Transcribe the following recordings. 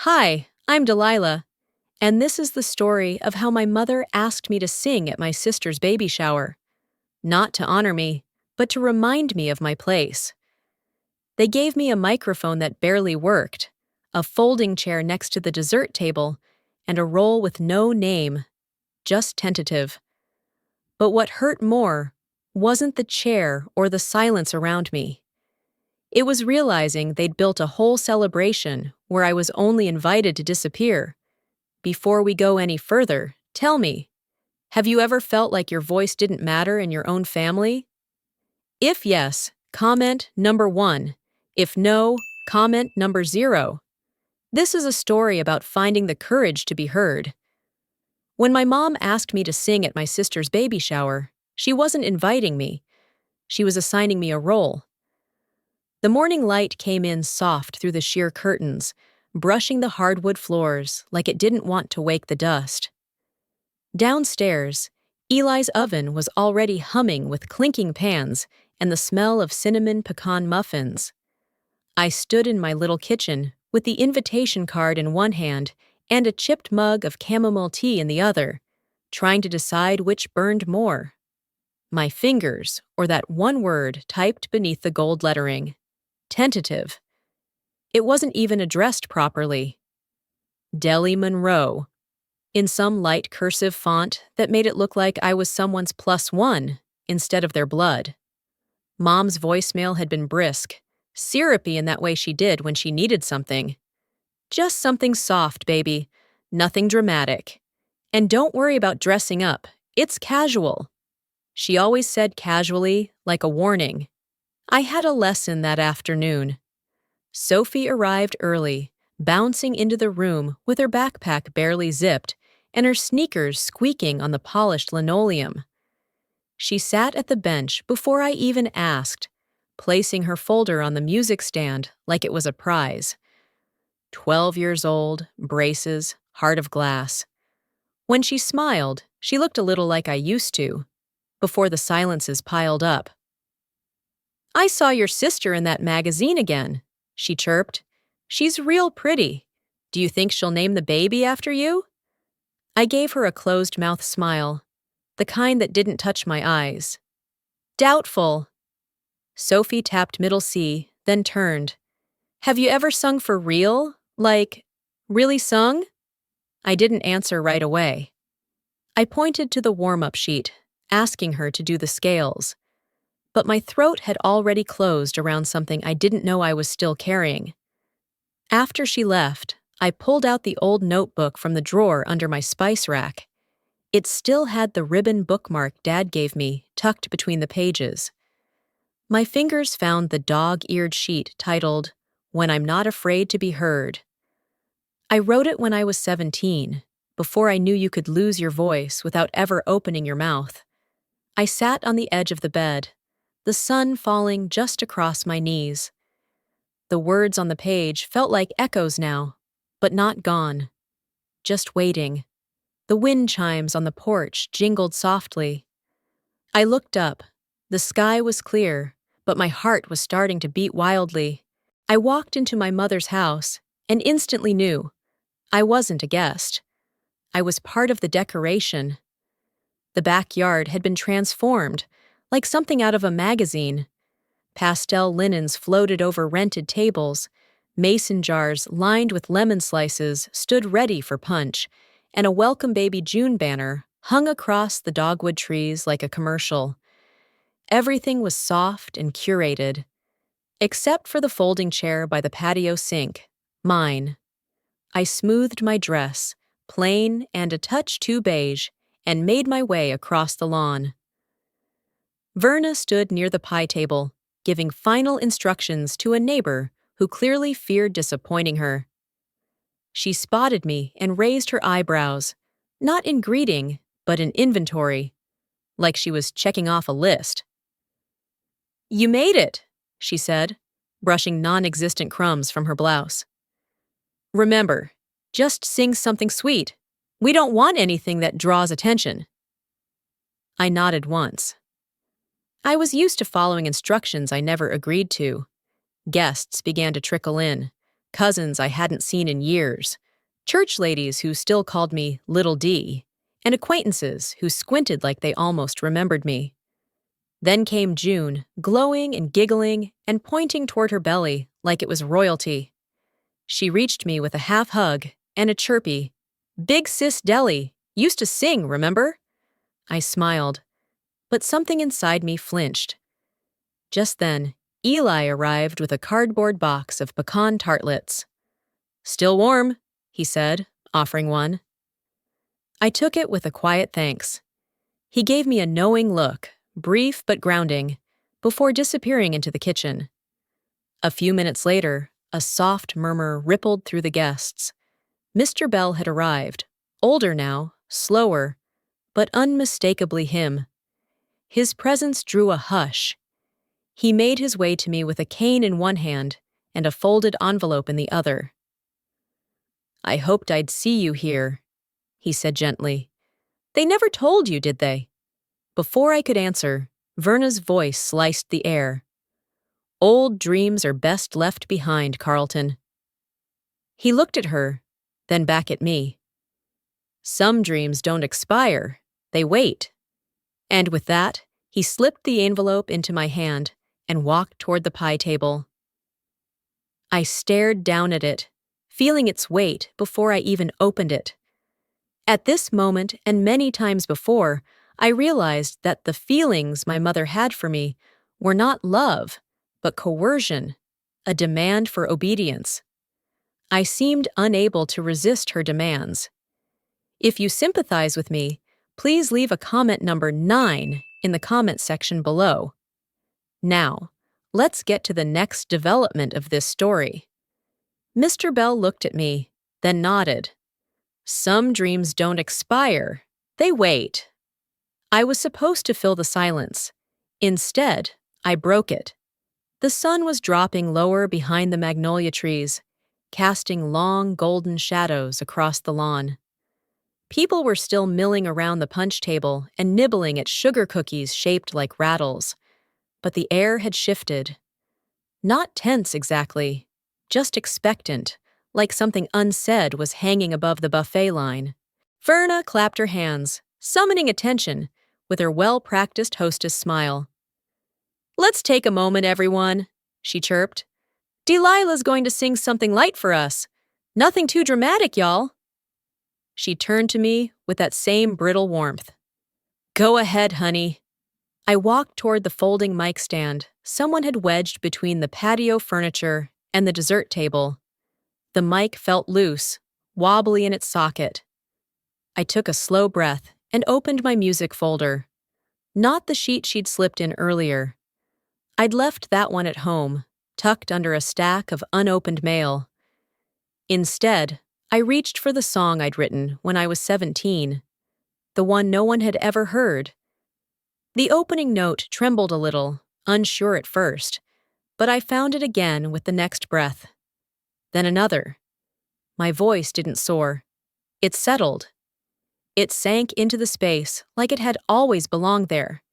Hi, I'm Delilah, and this is the story of how my mother asked me to sing at my sister's baby shower. Not to honor me, but to remind me of my place. They gave me a microphone that barely worked, a folding chair next to the dessert table, and a role with no name, just tentative. But what hurt more wasn't the chair or the silence around me. It was realizing they'd built a whole celebration where I was only invited to disappear. Before we go any further, tell me, have you ever felt like your voice didn't matter in your own family? If yes, comment number 1. If no, comment number 0. This is a story about finding the courage to be heard. When my mom asked me to sing at my sister's baby shower, she wasn't inviting me. She was assigning me a role. The morning light came in soft through the sheer curtains, brushing the hardwood floors like it didn't want to wake the dust. Downstairs, Eli's oven was already humming with clinking pans and the smell of cinnamon pecan muffins. I stood in my little kitchen with the invitation card in one hand and a chipped mug of chamomile tea in the other, trying to decide which burned more. My fingers, or that one word typed beneath the gold lettering. Tentative. It wasn't even addressed properly. Deli Monroe, in some light cursive font that made it look like I was someone's +1 instead of their blood. Mom's voicemail had been brisk, syrupy in that way she did when she needed something. Just something soft, baby. Nothing dramatic. And don't worry about dressing up. It's casual. She always said casually, like a warning. I had a lesson that afternoon. Sophie arrived early, bouncing into the room with her backpack barely zipped and her sneakers squeaking on the polished linoleum. She sat at the bench before I even asked, placing her folder on the music stand like it was a prize. 12 years old, braces, heart of glass. When she smiled, she looked a little like I used to, before the silences piled up. "I saw your sister in that magazine again," she chirped. "She's real pretty. Do you think she'll name the baby after you?" I gave her a closed-mouth smile, the kind that didn't touch my eyes. "Doubtful." Sophie tapped middle C, then turned. "Have you ever sung for real? Like, really sung?" I didn't answer right away. I pointed to the warm-up sheet, asking her to do the scales. But my throat had already closed around something I didn't know I was still carrying. After she left, I pulled out the old notebook from the drawer under my spice rack. It still had the ribbon bookmark Dad gave me tucked between the pages. My fingers found the dog-eared sheet titled, "When I'm Not Afraid to Be Heard." I wrote it when I was 17, before I knew you could lose your voice without ever opening your mouth. I sat on the edge of the bed, the sun falling just across my knees. The words on the page felt like echoes now, but not gone. Just waiting. The wind chimes on the porch jingled softly. I looked up. The sky was clear, but my heart was starting to beat wildly. I walked into my mother's house and instantly knew I wasn't a guest. I was part of the decoration. The backyard had been transformed, like something out of a magazine. Pastel linens floated over rented tables, mason jars lined with lemon slices stood ready for punch, and a Welcome Baby June banner hung across the dogwood trees like a commercial. Everything was soft and curated, except for the folding chair by the patio sink, mine. I smoothed my dress, plain and a touch too beige, and made my way across the lawn. Verna stood near the pie table, giving final instructions to a neighbor who clearly feared disappointing her. She spotted me and raised her eyebrows, not in greeting, but in inventory, like she was checking off a list. "You made it," she said, brushing non-existent crumbs from her blouse. "Remember, just sing something sweet. We don't want anything that draws attention." I nodded once. I was used to following instructions I never agreed to. Guests began to trickle in, cousins I hadn't seen in years, church ladies who still called me Little D, and acquaintances who squinted like they almost remembered me. Then came June, glowing and giggling and pointing toward her belly like it was royalty. She reached me with a half hug and a chirpy, "Big Sis Deli, used to sing, remember?" I smiled, but something inside me flinched. Just then, Eli arrived with a cardboard box of pecan tartlets. "Still warm," he said, offering one. I took it with a quiet thanks. He gave me a knowing look, brief but grounding, before disappearing into the kitchen. A few minutes later, a soft murmur rippled through the guests. Mr. Bell had arrived, older now, slower, but unmistakably him. His presence drew a hush. He made his way to me with a cane in one hand and a folded envelope in the other. "I hoped I'd see you here," he said gently. "They never told you, did they?" Before I could answer, Verna's voice sliced the air. "Old dreams are best left behind, Carlton." He looked at her, then back at me. "Some dreams don't expire, they wait." And with that, he slipped the envelope into my hand and walked toward the pie table. I stared down at it, feeling its weight before I even opened it. At this moment, and many times before, I realized that the feelings my mother had for me were not love, but coercion, a demand for obedience. I seemed unable to resist her demands. If you sympathize with me, please leave a comment number 9 in the comment section below. Now, let's get to the next development of this story. Mr. Bell looked at me, then nodded. "Some dreams don't expire, they wait." I was supposed to fill the silence. Instead, I broke it. The sun was dropping lower behind the magnolia trees, casting long golden shadows across the lawn. People were still milling around the punch table and nibbling at sugar cookies shaped like rattles. But the air had shifted. Not tense exactly, just expectant, like something unsaid was hanging above the buffet line. Verna clapped her hands, summoning attention, with her well-practiced hostess smile. "Let's take a moment, everyone," she chirped. "Delilah's going to sing something light for us. Nothing too dramatic, y'all." She turned to me with that same brittle warmth. "Go ahead, honey." I walked toward the folding mic stand someone had wedged between the patio furniture and the dessert table. The mic felt loose, wobbly in its socket. I took a slow breath and opened my music folder. Not the sheet she'd slipped in earlier. I'd left that one at home, tucked under a stack of unopened mail. Instead, I reached for the song I'd written when I was 17, the one no one had ever heard. The opening note trembled a little, unsure at first, but I found it again with the next breath. Then another. My voice didn't soar. It settled. It sank into the space like it had always belonged there.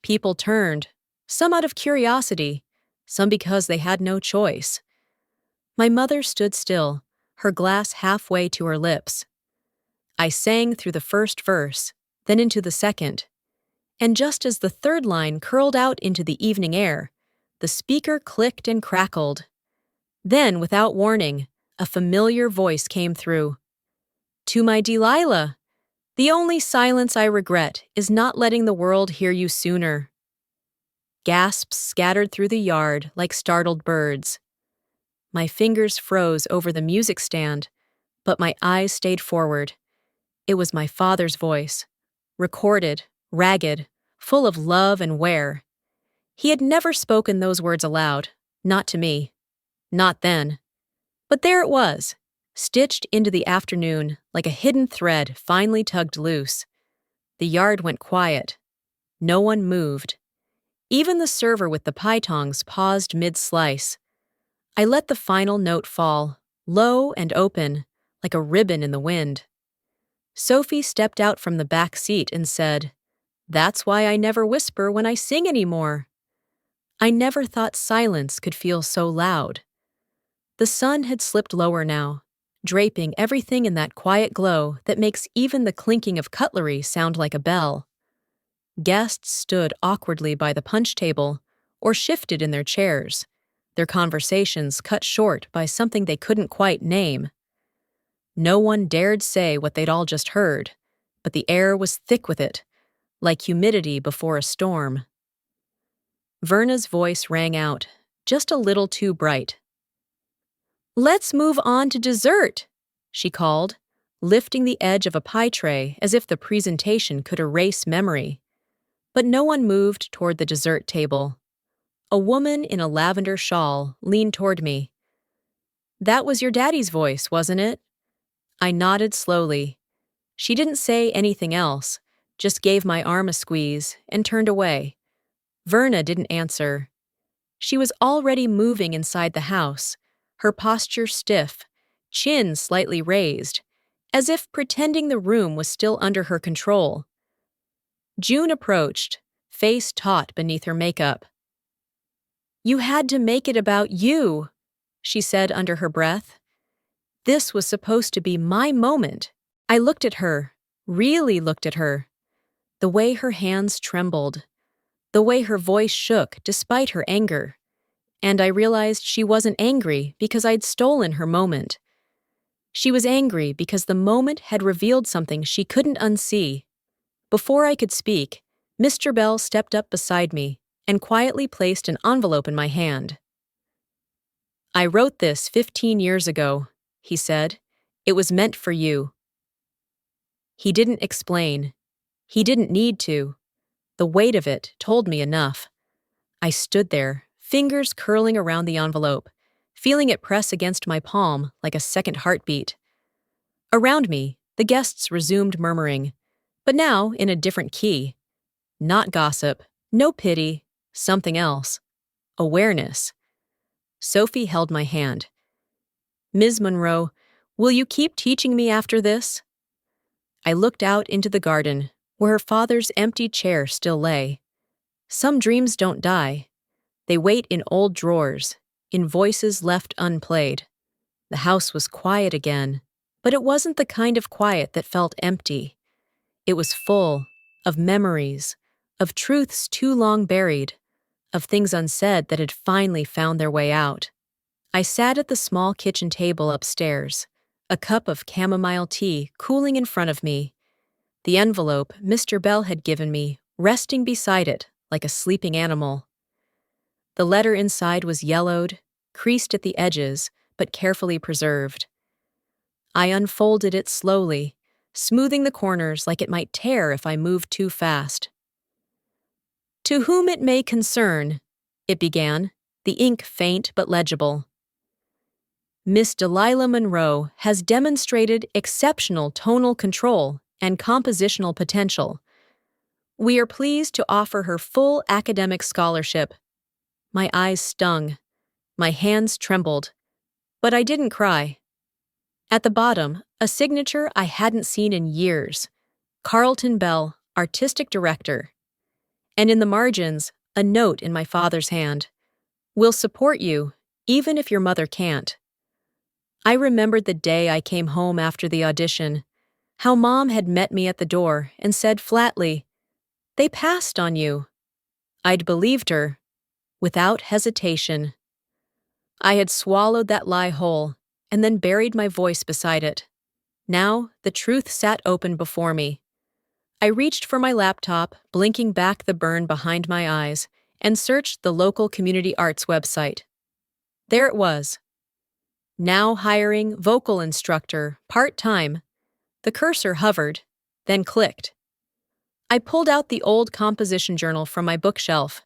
People turned, some out of curiosity, some because they had no choice. My mother stood still, her glass halfway to her lips. I sang through the first verse, then into the second. And just as the third line curled out into the evening air, the speaker clicked and crackled. Then, without warning, a familiar voice came through. "To my Delilah, the only silence I regret is not letting the world hear you sooner." Gasps scattered through the yard like startled birds. My fingers froze over the music stand, but my eyes stayed forward. It was my father's voice, recorded, ragged, full of love and wear. He had never spoken those words aloud, not to me. Not then. But there it was, stitched into the afternoon like a hidden thread finally tugged loose. The yard went quiet. No one moved. Even the server with the pie tongs paused mid-slice. I let the final note fall, low and open, like a ribbon in the wind. Sophie stepped out from the back seat and said, "That's why I never whisper when I sing anymore." I never thought silence could feel so loud. The sun had slipped lower now, draping everything in that quiet glow that makes even the clinking of cutlery sound like a bell. Guests stood awkwardly by the punch table or shifted in their chairs, their conversations cut short by something they couldn't quite name. No one dared say what they'd all just heard, but the air was thick with it, like humidity before a storm. Verna's voice rang out, just a little too bright. "Let's move on to dessert," she called, lifting the edge of a pie tray as if the presentation could erase memory. But no one moved toward the dessert table. A woman in a lavender shawl leaned toward me. "That was your daddy's voice, wasn't it?" I nodded slowly. She didn't say anything else, just gave my arm a squeeze and turned away. Verna didn't answer. She was already moving inside the house, her posture stiff, chin slightly raised, as if pretending the room was still under her control. June approached, face taut beneath her makeup. "You had to make it about you," she said under her breath. This was supposed to be my moment. I looked at her, really looked at her. The way her hands trembled, the way her voice shook despite her anger. And I realized she wasn't angry because I'd stolen her moment. She was angry because the moment had revealed something she couldn't unsee. Before I could speak, Mr. Bell stepped up beside me and quietly placed an envelope in my hand. "I wrote this 15 years ago," he said. "It was meant for you." He didn't explain. He didn't need to. The weight of it told me enough. I stood there, fingers curling around the envelope, feeling it press against my palm like a second heartbeat. Around me, the guests resumed murmuring, but now in a different key. Not gossip, no pity, something else. Awareness. Sophie held my hand. "Ms. Monroe, will you keep teaching me after this?" I looked out into the garden, where her father's empty chair still lay. Some dreams don't die. They wait in old drawers, in voices left unplayed. The house was quiet again, but it wasn't the kind of quiet that felt empty. It was full of memories, of truths too long buried, of things unsaid that had finally found their way out. I sat at the small kitchen table upstairs, a cup of chamomile tea cooling in front of me. The envelope Mr. Bell had given me resting beside it like a sleeping animal. The letter inside was yellowed, creased at the edges, but carefully preserved. I unfolded it slowly, smoothing the corners like it might tear if I moved too fast. "To whom it may concern," it began, the ink faint but legible. "Miss Delilah Monroe has demonstrated exceptional tonal control and compositional potential. We are pleased to offer her full academic scholarship." My eyes stung. My hands trembled. But I didn't cry. At the bottom, a signature I hadn't seen in years. Carlton Bell, Artistic Director. And in the margins, a note in my father's hand. "We'll support you, even if your mother can't." I remembered the day I came home after the audition, how Mom had met me at the door and said flatly, "They passed on you." I'd believed her, without hesitation. I had swallowed that lie whole, and then buried my voice beside it. Now, the truth sat open before me. I reached for my laptop, blinking back the burn behind my eyes, and searched the local community arts website. There it was. Now hiring vocal instructor, part-time. The cursor hovered, then clicked. I pulled out the old composition journal from my bookshelf,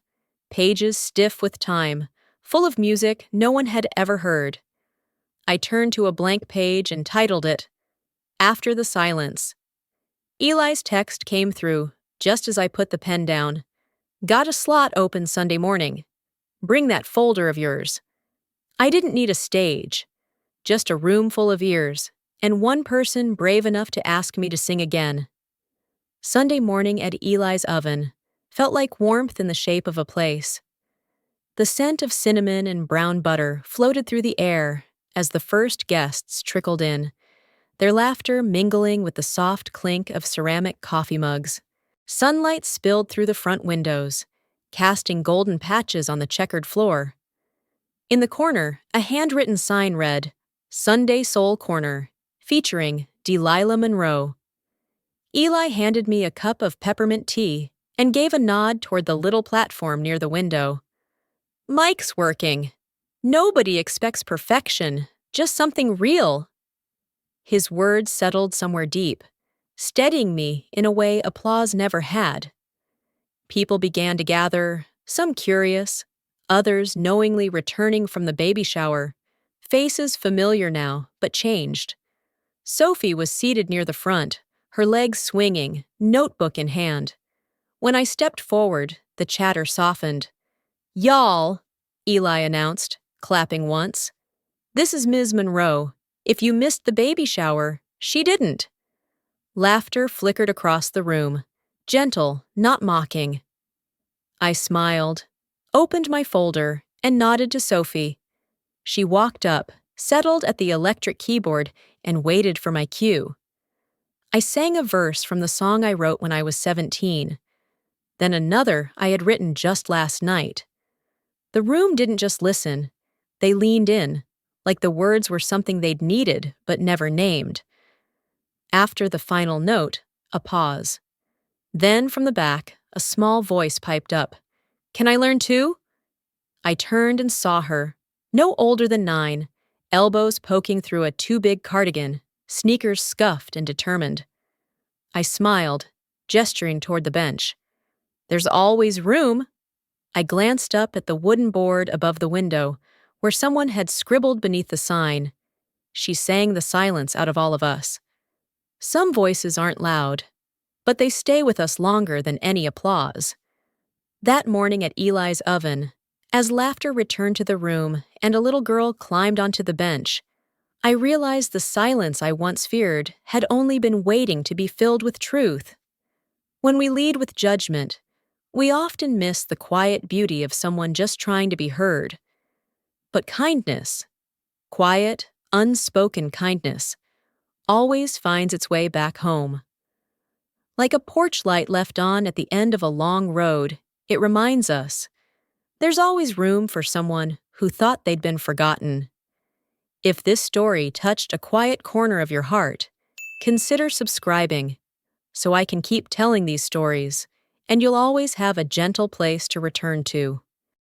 pages stiff with time, full of music no one had ever heard. I turned to a blank page and titled it, "After the Silence." Eli's text came through, just as I put the pen down. "Got a slot open Sunday morning. Bring that folder of yours." I didn't need a stage, just a room full of ears, and one person brave enough to ask me to sing again. Sunday morning at Eli's oven felt like warmth in the shape of a place. The scent of cinnamon and brown butter floated through the air, as the first guests trickled in, their laughter mingling with the soft clink of ceramic coffee mugs. Sunlight spilled through the front windows, casting golden patches on the checkered floor. In the corner, a handwritten sign read, "Sunday Soul Corner," featuring Delilah Monroe. Eli handed me a cup of peppermint tea and gave a nod toward the little platform near the window. "Mike's working. Nobody expects perfection, just something real." His words settled somewhere deep, steadying me in a way applause never had. People began to gather, some curious, others knowingly returning from the baby shower, faces familiar now, but changed. Sophie was seated near the front, her legs swinging, notebook in hand. When I stepped forward, the chatter softened. "Y'all," Eli announced, clapping once. "This is Ms. Monroe. If you missed the baby shower, she didn't." Laughter flickered across the room, gentle, not mocking. I smiled, opened my folder, and nodded to Sophie. She walked up, settled at the electric keyboard, and waited for my cue. I sang a verse from the song I wrote when I was 17, then another I had written just last night. The room didn't just listen. They leaned in, like the words were something they'd needed but never named. After the final note, a pause. Then, from the back, a small voice piped up. "Can I learn too?" I turned and saw her, no older than 9, elbows poking through a too-big cardigan, sneakers scuffed and determined. I smiled, gesturing toward the bench. "There's always room." I glanced up at the wooden board above the window, where someone had scribbled beneath the sign. She sang the silence out of all of us. Some voices aren't loud, but they stay with us longer than any applause. That morning at Eli's oven, as laughter returned to the room and a little girl climbed onto the bench, I realized the silence I once feared had only been waiting to be filled with truth. When we lead with judgment, we often miss the quiet beauty of someone just trying to be heard. But kindness, quiet, unspoken kindness, always finds its way back home. Like a porch light left on at the end of a long road, it reminds us, there's always room for someone who thought they'd been forgotten. If this story touched a quiet corner of your heart, consider subscribing, so I can keep telling these stories, and you'll always have a gentle place to return to.